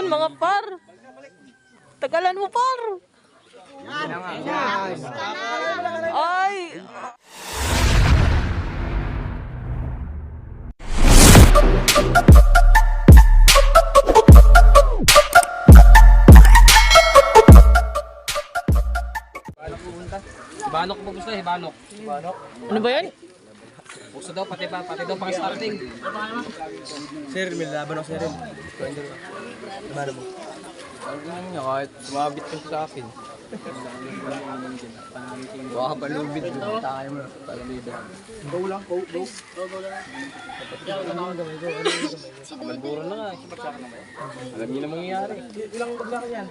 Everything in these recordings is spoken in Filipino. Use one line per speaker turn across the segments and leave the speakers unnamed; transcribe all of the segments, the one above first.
Yun mga par. Tagalan mo par. Ay.
Banok po gusto eh, banok.
Ano ba yan?
Gusto daw, pati daw pang starting.
Sir, may laban ako sir. Laban mo.
Ano lang niya, kahit sumabit ka sa akin. Baka palubid, tayo mo. Palubid.
Go lang, go.
Malburo na nga, alam niyo na mangyayari.
Ilang pagla yan?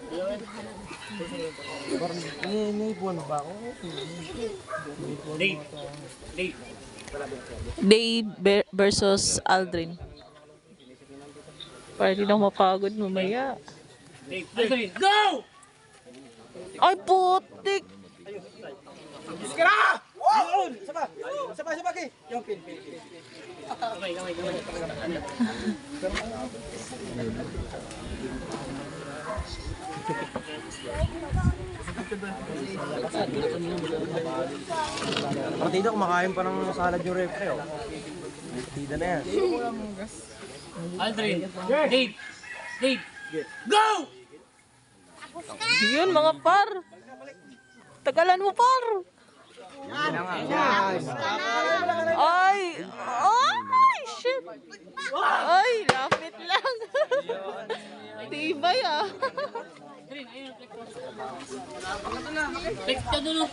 May buwan ba ako?
Dave versus Aldrin. Para di na mapagod mamaya.
Aldrin, go!
Ay, putik!
Iskara! Wow! Saba ki. Yung pin. Partida, kumakain pa ng salad yung refre, oh. Partida na yan.
Aldrin, Dave, go!
Yun mga par. Tagalan mo par. Ay. Ay, shit. Ay, lapit lang. Tibay ah.
Flex ka dun.